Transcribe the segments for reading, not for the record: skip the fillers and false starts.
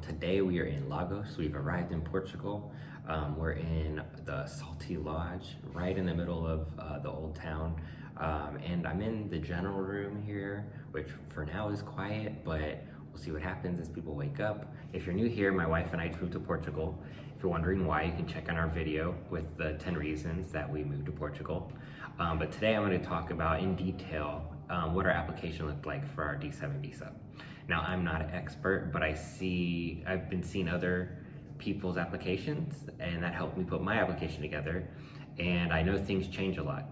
Today we are in Lagos. We've arrived in Portugal. We're in the Salty Lodge, right in the middle of the old town. And I'm in the general room here, which for now is quiet, but we'll see what happens as people wake up. If you're new here, my wife and I moved to Portugal. If you're wondering why, you can check out our video with the 10 reasons that we moved to Portugal. But today I'm going to talk about in detail what our application looked like for our D7 visa. Now, I'm not an expert, but I've been seeing other people's applications, and that helped me put my application together. And I know things change a lot,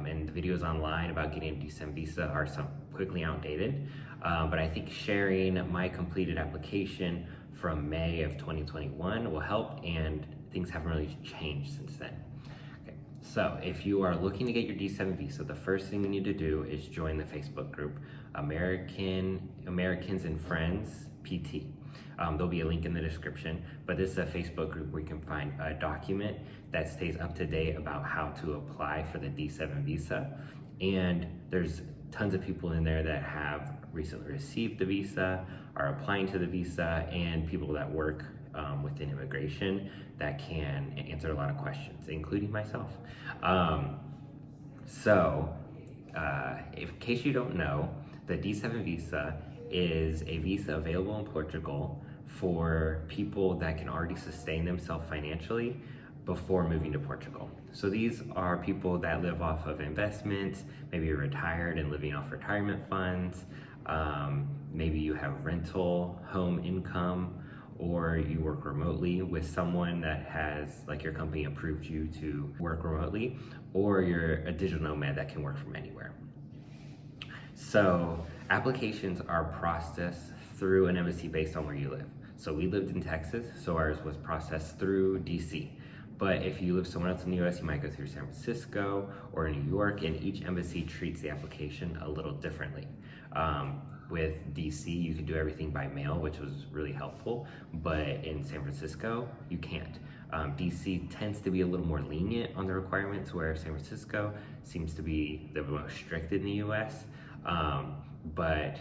and the videos online about getting a D7 visa are some quickly outdated. But I think sharing my completed application from May of 2021 will help, and things haven't really changed since then. So if you are looking to get your D7 visa, the first thing you need to do is join the Facebook group, Americans and Friends PT. There'll be a link in the description, but this is a Facebook group where you can find a document that stays up to date about how to apply for the D7 visa. And there's tons of people in there that have recently received the visa, are applying to the visa, and people that work within immigration that can answer a lot of questions, including myself. In case you don't know, the D7 visa is a visa available in Portugal for people that can already sustain themselves financially before moving to Portugal. So these are people that live off of investments, maybe you're retired and living off retirement funds, maybe you have rental home income, or you work remotely with someone that has, like, your company approved you to work remotely, or you're a digital nomad that can work from anywhere. So applications are processed through an embassy based on where you live. So we lived in Texas, so ours was processed through DC. But if you live somewhere else in the US, you might go through San Francisco or New York, and each embassy treats the application a little differently. With DC, you can do everything by mail, which was really helpful, but in San Francisco, you can't. DC tends to be a little more lenient on the requirements, where San Francisco seems to be the most strict in the US. But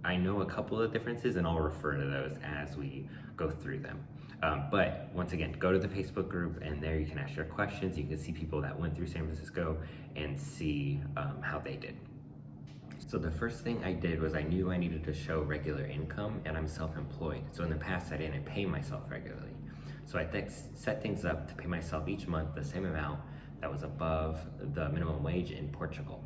I know a couple of differences, and I'll refer to those as we go through them. But once again, go to the Facebook group, and there you can ask your questions. You can see people that went through San Francisco and see how they did. So the first thing I did was I knew I needed to show regular income, and I'm self-employed. So in the past, I didn't pay myself regularly. So I set things up to pay myself each month the same amount that was above the minimum wage in Portugal,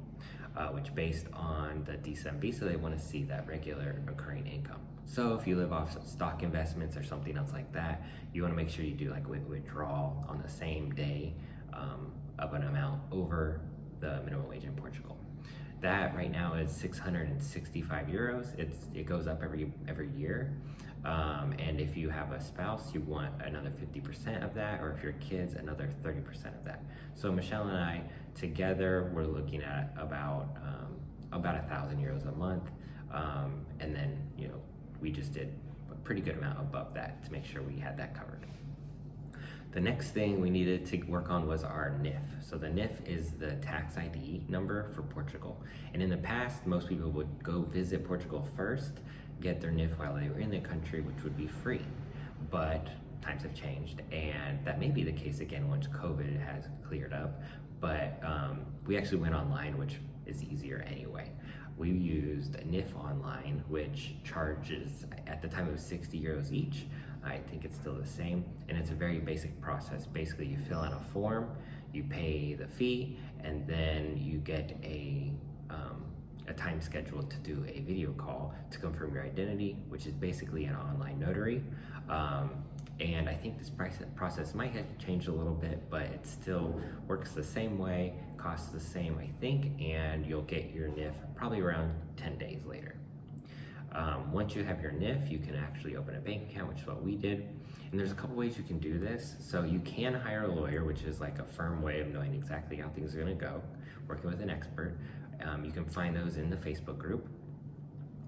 which, based on the D7 visa, they want to see that regular occurring income. So if you live off stock investments or something else like that, you want to make sure you do like withdrawal on the same day of an amount over the minimum wage in Portugal. That right now is 665 euros. It goes up every year. And if you have a spouse, you want another 50% of that, or if your kids, another 30% of that. So Michelle and I together, we're looking at about 1,000 euros a month. And then, we just did a pretty good amount above that to make sure we had that covered. The next thing we needed to work on was our NIF. So the NIF is the tax ID number for Portugal. And in the past, most people would go visit Portugal first, get their NIF while they were in the country, which would be free. But times have changed, and that may be the case again once COVID has cleared up. But we actually went online, which is easier anyway. We used NIF online, which charges, at the time it was 60 euros each. I think it's still the same, and it's a very basic process. Basically, you fill out a form, you pay the fee, and then you get a time scheduled to do a video call to confirm your identity, which is basically an online notary. And I think this process might have changed a little bit, but it still works the same way, costs the same, I think, and you'll get your NIF probably around 10 days later. Once you have your NIF, you can actually open a bank account, which is what we did. And there's a couple ways you can do this. So you can hire a lawyer, which is like a firm way of knowing exactly how things are gonna go, working with an expert. You can find those in the Facebook group.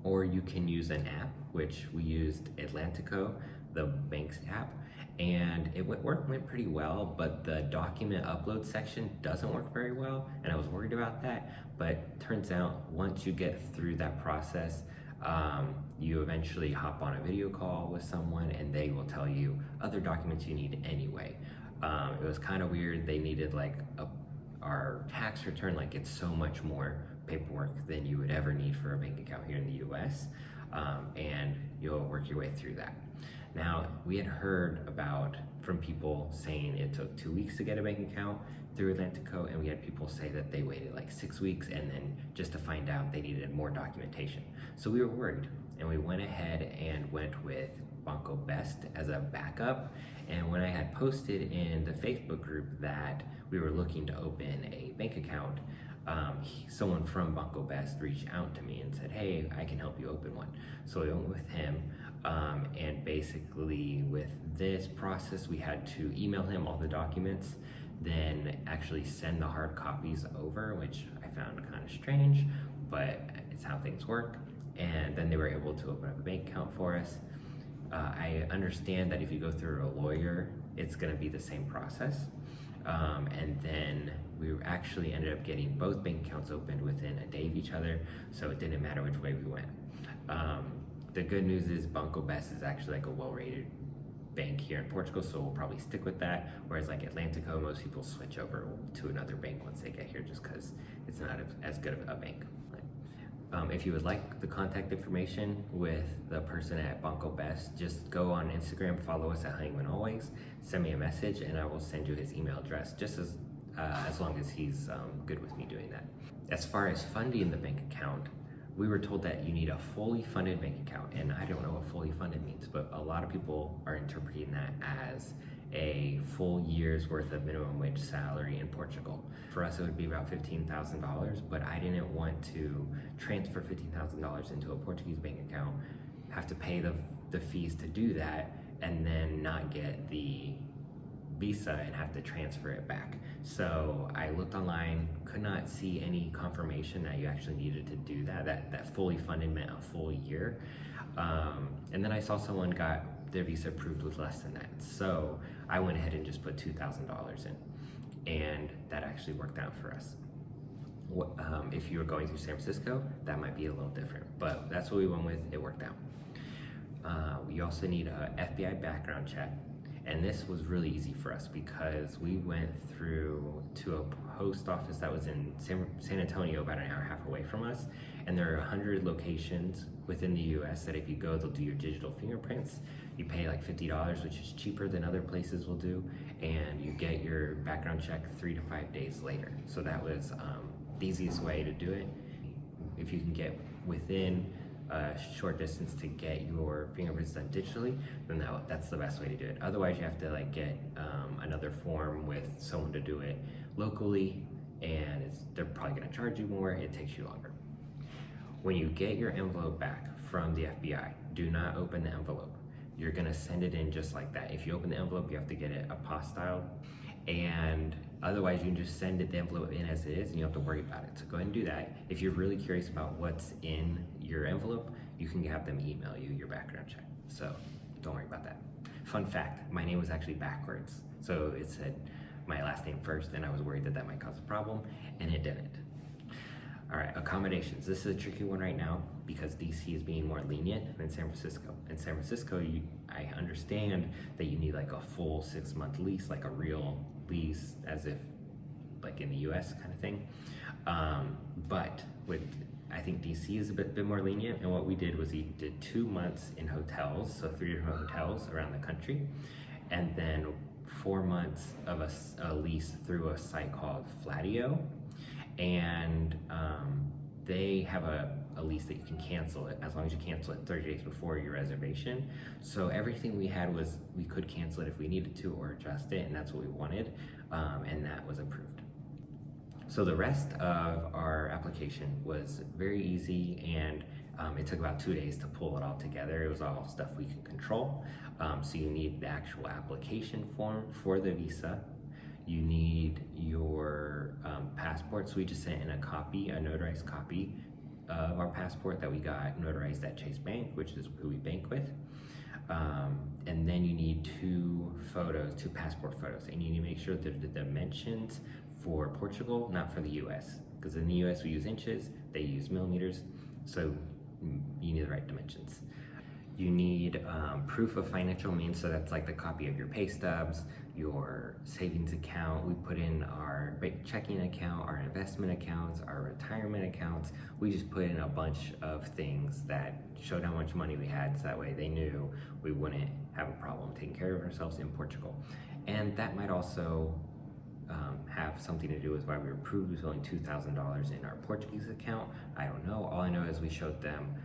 Or you can use an app, which we used Atlantico, the bank's app, and it went pretty well, but the document upload section doesn't work very well, and I was worried about that. But turns out once you get through that process, You eventually hop on a video call with someone and they will tell you other documents you need anyway. It was kind of weird. They needed like our tax return, like it's so much more paperwork than you would ever need for a bank account here in the US, and you'll work your way through that. Now, we had heard from people saying it took 2 weeks to get a bank account through Atlantico, and we had people say that they waited like 6 weeks and then just to find out they needed more documentation. So we were worried, and we went ahead and went with Banco Best as a backup. And when I had posted in the Facebook group that we were looking to open a bank account, someone from Banco Best reached out to me and said, hey, I can help you open one. So I went with him, and basically with this process, we had to email him all the documents, then actually send the hard copies over, which I found kind of strange, but it's how things work. And then they were able to open up a bank account for us. I understand that if you go through a lawyer, it's going to be the same process. And then we actually ended up getting both bank accounts opened within a day of each other, so it didn't matter which way we went. The good news is Banco Best is actually like a well-rated bank here in Portugal, so we'll probably stick with that. Whereas like Atlantico, most people switch over to another bank once they get here just because it's not as good of a bank. If you would like the contact information with the person at Banco Best, just go on Instagram, follow us at Honeymoon Always, send me a message, and I will send you his email address, just as long as he's good with me doing that. As far as funding the bank account, we were told that you need a fully funded bank account, and I don't know what fully funded means, but a lot of people are interpreting that as a full year's worth of minimum wage salary in Portugal. For us, it would be about $15,000, but I didn't want to transfer $15,000 into a Portuguese bank account, have to pay the fees to do that, and then not get the visa and have to transfer it back. So I looked online, could not see any confirmation that you actually needed to do that fully funded meant a full year. And then I saw someone got their visa approved with less than that. So I went ahead and just put $2,000 in, and that actually worked out for us. If you were going through San Francisco, that might be a little different, but that's what we went with, it worked out. We also need a FBI background check. And this was really easy for us because we went through to a post office that was in San Antonio, about an hour and a half away from us. And there are 100 locations within the US that if you go, they'll do your digital fingerprints. You pay like $50, which is cheaper than other places will do. And you get your background check 3 to 5 days later. So that was the easiest way to do it. If you can get within a short distance to get your fingerprints done digitally, then that's the best way to do it. Otherwise, you have to like get another form with someone to do it locally, and they're probably going to charge you more. It takes you longer. When you get your envelope back from the FBI, do not open the envelope. You're going to send it in just like that. If you open the envelope, you have to get it apostille, and otherwise you can just send the envelope in as it is and you don't have to worry about it. So go ahead and do that. If you're really curious about what's in your envelope, you can have them email you your background check. So don't worry about that. Fun fact, my name was actually backwards. So it said my last name first, and I was worried that that might cause a problem, and it didn't. All right, accommodations. This is a tricky one right now because DC is being more lenient than San Francisco. In San Francisco, I understand that you need like a full 6-month lease, like a real lease, as if like in the US kind of thing. But I think DC is a bit more lenient, and what we did was we did 2 months in hotels, so 3 different hotels around the country, and then 4 months of a lease through a site called Flatio. And they have a lease that you can cancel it as long as you cancel it 30 days before your reservation. So everything we had was we could cancel it if we needed to or adjust it, and that's what we wanted, and that was approved. So the rest of our application was very easy, and it took about 2 days to pull it all together. It was all stuff we could control. So you need the actual application form for the visa. You need your passport. So we just sent in a notarized copy of our passport that we got notarized at Chase Bank, which is who we bank with. And then you need 2 passport photos, and you need to make sure that the dimensions for Portugal, not for the US, because in the US we use inches, they use millimeters. So you need the right dimensions. You need proof of financial means, so that's like the copy of your pay stubs, your savings account. We put in our checking account, our investment accounts, our retirement accounts. We just put in a bunch of things that showed how much money we had, so that way they knew we wouldn't have a problem taking care of ourselves in Portugal. And that might also have something to do with why we were approved with only $2,000 in our Portuguese account. I don't know. All I know is we showed them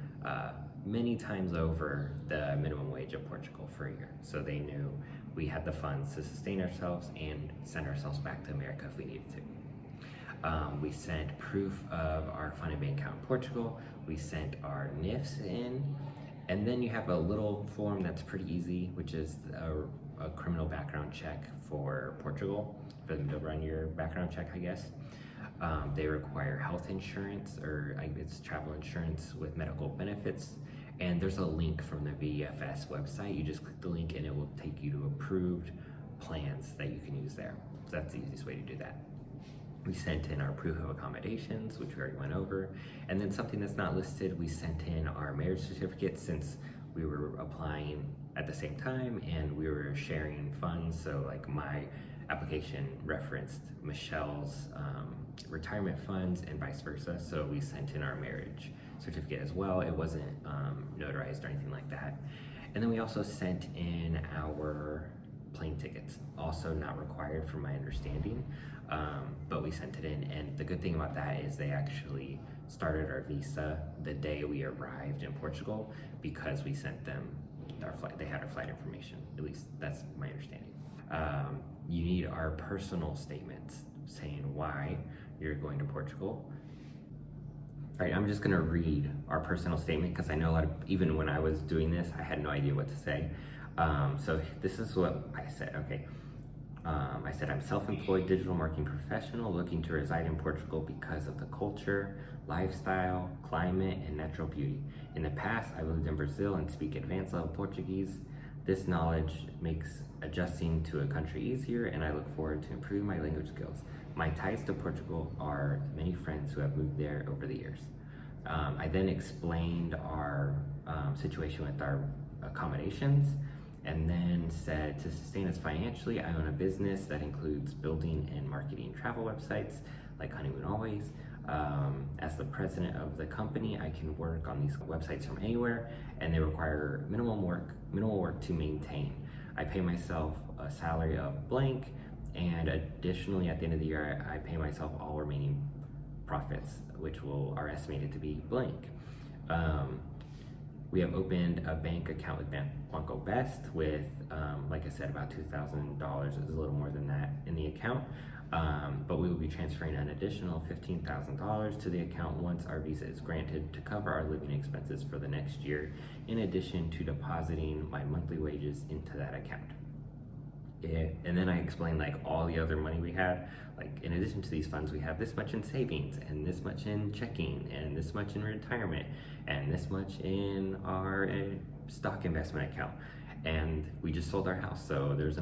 many times over the minimum wage of Portugal for a year. So they knew we had the funds to sustain ourselves and send ourselves back to America if we needed to. We sent proof of our funded bank account in Portugal. We sent our NIFs in. And then you have a little form that's pretty easy, which is a criminal background check for Portugal, for them to run your background check, I guess. They require health insurance, or it's travel insurance with medical benefits. And there's a link from the VFS website. You just click the link and it will take you to approved plans that you can use there. So that's the easiest way to do that. We sent in our proof of accommodations, which we already went over. And then something that's not listed, we sent in our marriage certificate, since we were applying at the same time and we were sharing funds. So like my application referenced Michelle's retirement funds and vice versa. So we sent in our marriage certificate as well. It wasn't notarized or anything like that. And then we also sent in our plane tickets, also not required from my understanding, but we sent it in. And the good thing about that is they actually started our visa the day we arrived in Portugal, because we sent them our flight. They had our flight information, at least that's my understanding. You need our personal statements saying why you're going to Portugal. All right, I'm just gonna read our personal statement, because I know a lot of, even when I was doing this, I had no idea what to say. So this is what I said, okay. I said, I'm self-employed digital marketing professional looking to reside in Portugal because of the culture, lifestyle, climate, and natural beauty. In the past, I lived in Brazil and speak advanced level Portuguese. This knowledge makes adjusting to a country easier, and I look forward to improving my language skills. My ties to Portugal are many friends who have moved there over the years. I then explained our situation with our accommodations, and then said, to sustain us financially, I own a business that includes building and marketing travel websites like Honeymoon Always. As the president of the company, I can work on these websites from anywhere, and they require minimal work to maintain. I pay myself a salary of blank, and additionally, at the end of the year, I pay myself all remaining profits, which are estimated to be blank. We have opened a bank account with Banco Best with, like I said, about $2,000. It's a little more than that in the account. But we will be transferring an additional $15,000 to the account once our visa is granted, to cover our living expenses for the next year, in addition to depositing my monthly wages into that account. And then I explained like all the other money we had. Like, in addition to these funds, we have this much in savings, and this much in checking, and this much in retirement, and this much in our stock investment account. And we just sold our house, so there's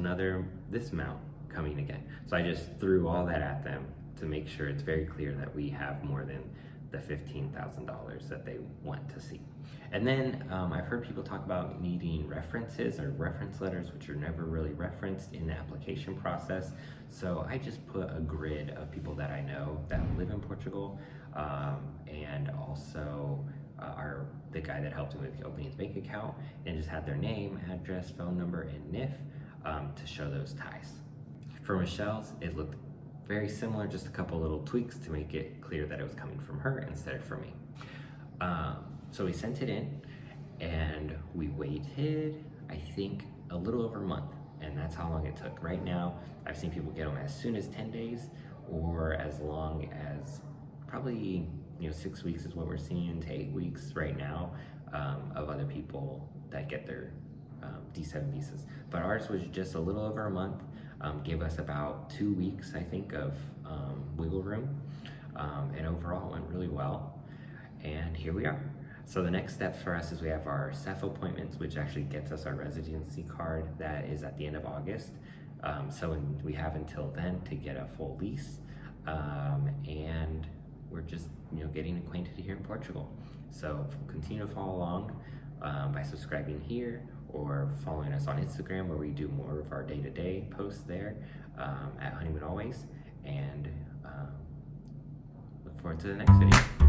this amount coming again. So I just threw all that at them to make sure it's very clear that we have more than the $15,000 that they want to see. And then I've heard people talk about needing references or reference letters, which are never really referenced in the application process. So I just put a grid of people that I know that live in Portugal, and also the guy that helped me with opening the bank account, and just had their name, address, phone number, and NIF to show those ties. For Michelle's, it looked very similar, just a couple little tweaks to make it clear that it was coming from her instead of from me. So we sent it in, and we waited, I think, a little over a month, and that's how long it took. Right now, I've seen people get them as soon as 10 days, or as long as probably 6 weeks is what we're seeing, to 8 weeks right now, of other people that get their D7 visas. But ours was just a little over a month. Gave us about 2 weeks, I think, of wiggle room, and overall it went really well, and here we are. So the next step for us is we have our CEF appointments, which actually gets us our residency card. That is at the end of August, so we have until then to get a full lease, and we're just getting acquainted here in Portugal. So continue to follow along by subscribing here or following us on Instagram, where we do more of our day-to-day posts there at Honeymoon Always, and look forward to the next video.